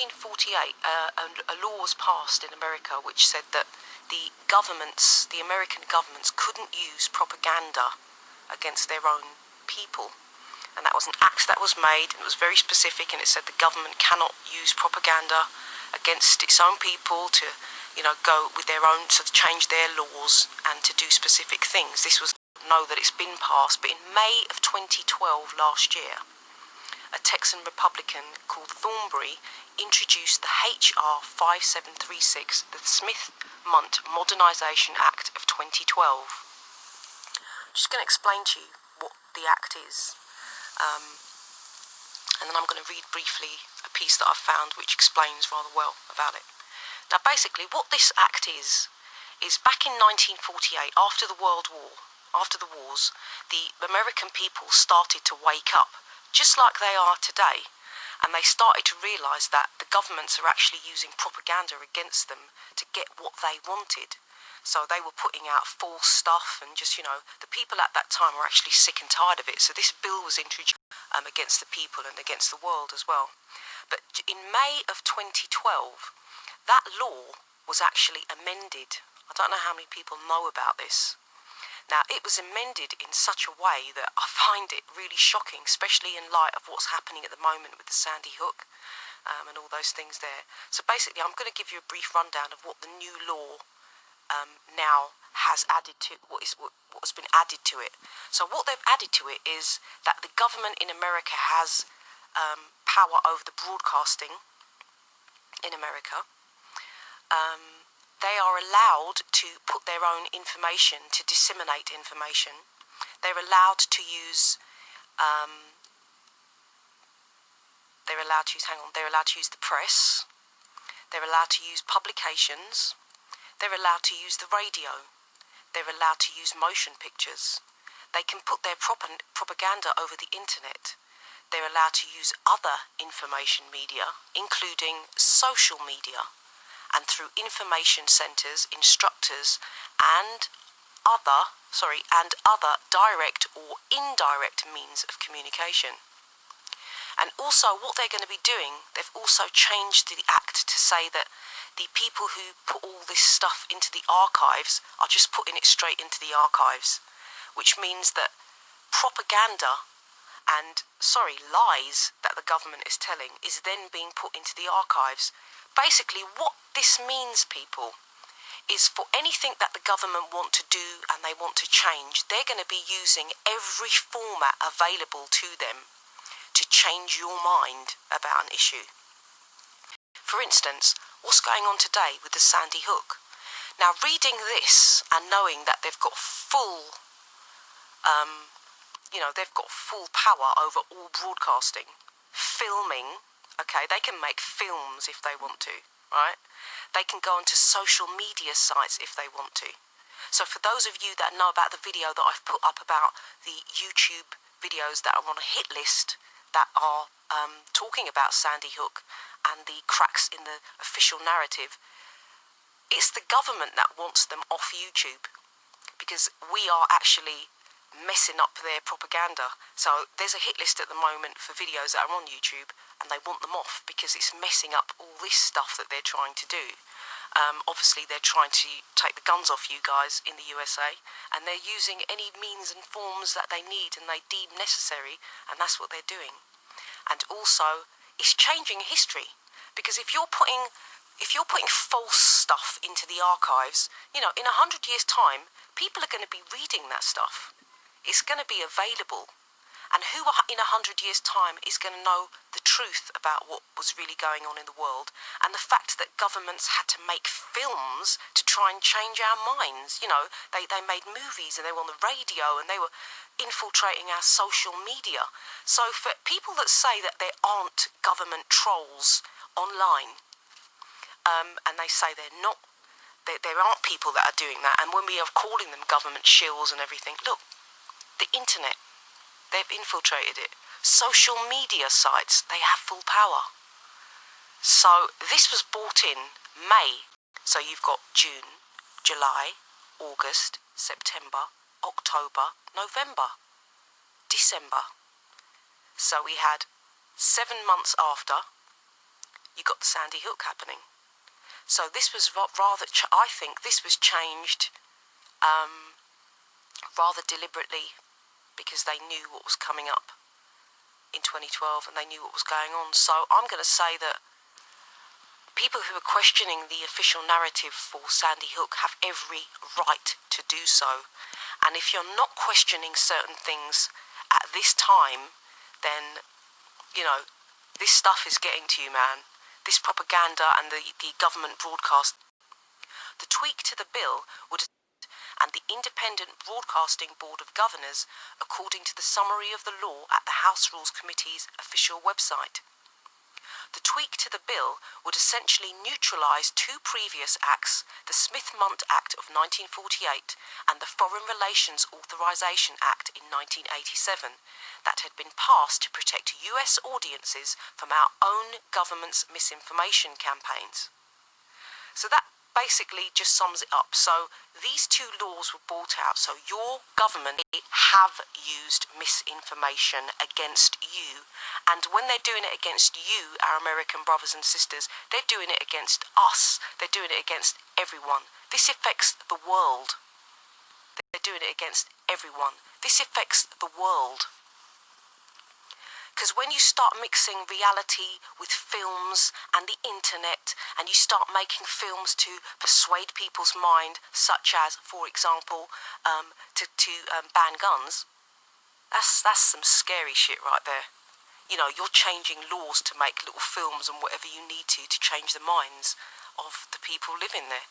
1948, a law was passed in America which said that the American governments couldn't use propaganda against their own people. And that was an act that was made, and it was very specific, and it said the government cannot use propaganda against its own people to, go with their own, to change their laws and to do specific things. This was, know that it's been passed, but in May of 2012, last year, a Texan Republican called Thornberry introduced the H.R. 5736, the Smith-Munt Modernisation Act of 2012. I'm just going to explain to you what the act is. And then I'm going to read briefly a piece that I've found which explains rather well about it. Now, basically, what this act is back in 1948, after the wars, the American people started to wake up, just like they are today, and they started to realise that the governments are actually using propaganda against them to get what they wanted. So they were putting out false stuff, and just, the people at that time were actually sick and tired of it. So this bill was introduced against the people and against the world as well. But in May of 2012, that law was actually amended. I don't know how many people know about this. Now, it was amended in such a way that I find it really shocking, especially in light of what's happening at the moment with the Sandy Hook and all those things there. So basically, I'm going to give you a brief rundown of what the new law now has added to what's been added to it. So what they've added to it is that the government in America has power over the broadcasting in America. They are allowed to put their own information, to disseminate information. They're allowed to use they're allowed to use the press. They're allowed to use publications. They're allowed to use the radio. They're allowed to use motion pictures. They can put their propaganda over the internet. They're allowed to use other information media, including social media, and through information centres, instructors, and other direct or indirect means of communication. And also, what they're going to be doing, they've also changed the act to say that the people who put all this stuff into the archives are just putting it straight into the archives, which means that propaganda and, lies that the government is telling is then being put into the archives. Basically, what this means, people, is for anything that the government want to do and they want to change, they're going to be using every format available to them to change your mind about an issue. For instance, what's going on today with the Sandy Hook? Now, reading this and knowing that they've got full power over all broadcasting, filming, okay, they can make films if they want to, right? They can go onto social media sites if they want to. So for those of you that know about the video that I've put up about the YouTube videos that are on a hit list that are talking about Sandy Hook and the cracks in the official narrative, it's the government that wants them off YouTube, because we are actually messing up their propaganda. So there's a hit list at the moment for videos that are on YouTube, and they want them off because it's messing up all this stuff that they're trying to do. Obviously, they're trying to take the guns off you guys in the U.S.A, and they're using any means and forms that they need and they deem necessary, and that's what they're doing. And also, it's changing history, because if you're putting false stuff into the archives, in 100 years' time, people are going to be reading that stuff. It's going to be available. And who in 100 years' time is going to know the truth about what was really going on in the world? And the fact that governments had to make films to try and change our minds. They made movies and they were on the radio and they were infiltrating our social media. So for people that say that there aren't government trolls online, and they say they're not, there aren't people that are doing that, and when we are calling them government shills and everything, look, the internet, they've infiltrated it. Social media sites, they have full power. So this was brought in May. So you've got June, July, August, September, October, November, December. So we had 7 months after, you got the Sandy Hook happening. So this was rather, I think this was changed rather deliberately, because they knew what was coming up in 2012 and they knew what was going on. So I'm going to say that people who are questioning the official narrative for Sandy Hook have every right to do so. And if you're not questioning certain things at this time, then, you know, this stuff is getting to you, man. This propaganda and the government broadcast. The tweak to the bill would, and the Independent Broadcasting Board of Governors, according to the summary of the law at the House Rules Committee's official website. The tweak to the bill would essentially neutralise two previous acts, the Smith-Mundt Act of 1948 and the Foreign Relations Authorisation Act in 1987, that had been passed to protect US audiences from our own government's misinformation campaigns. So that basically just sums it up. So these two laws were brought out. So your government have used misinformation against you. And when they're doing it against you, our American brothers and sisters, they're doing it against us. They're doing it against everyone. This affects the world. They're doing it against everyone. This affects the world. Because when you start mixing reality with films and the internet, and you start making films to persuade people's mind, such as, for example, to ban guns, that's some scary shit right there. You know, you're changing laws to make little films and whatever you need to change the minds of the people living there.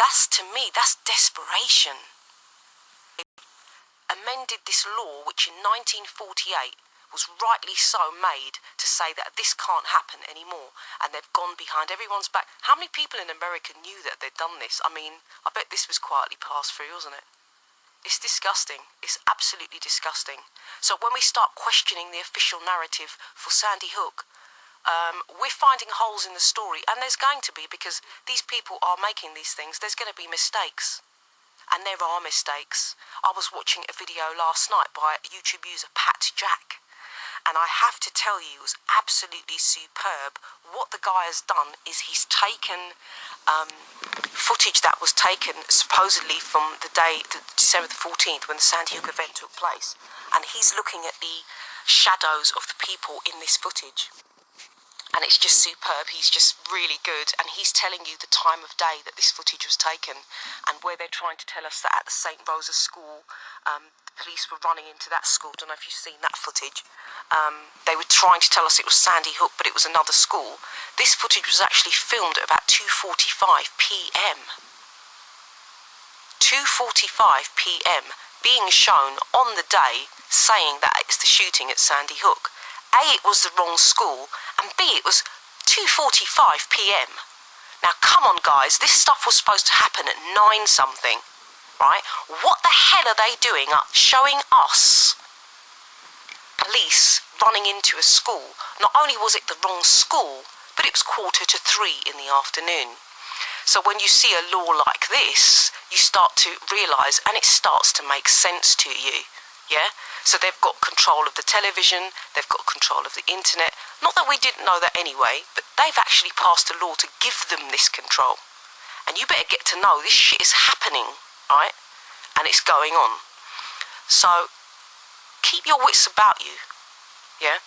That's, to me, that's desperation. They amended this law, which in 1948 was rightly so made to say that this can't happen anymore, and they've gone behind everyone's back. How many people in America knew that they'd done this? I mean, I bet this was quietly passed through, wasn't it? It's disgusting. It's absolutely disgusting. So when we start questioning the official narrative for Sandy Hook, we're finding holes in the story, and there's going to be, because these people are making these things. There's going to be mistakes, and there are mistakes. I was watching a video last night by YouTube user Pat Jack, and I have to tell you, it was absolutely superb. What the guy has done is he's taken footage that was taken supposedly from the day, December the 14th, when the Sandy Hook event took place, and he's looking at the shadows of the people in this footage. And it's just superb. He's just really good, and he's telling you the time of day that this footage was taken, and where they're trying to tell us that at the St. Rosa school, the police were running into that school. I don't know if you've seen that footage. They were trying to tell us it was Sandy Hook, but it was another school. This footage was actually filmed at about 2:45 p.m. 2:45 p.m. being shown on the day, saying that it's the shooting at Sandy Hook. A, it was the wrong school, and B, it was 2:45 p.m. Now, come on, guys, this stuff was supposed to happen at 9 something, right? What the hell are they doing up showing us police running into a school? Not only was it the wrong school, but it was 2:45 in the afternoon. So when you see a law like this, you start to realise, and it starts to make sense to you, yeah? So they've got control of the television, they've got control of the internet. Not that we didn't know that anyway, but they've actually passed a law to give them this control. And you better get to know this shit is happening, right? And it's going on. So keep your wits about you, yeah?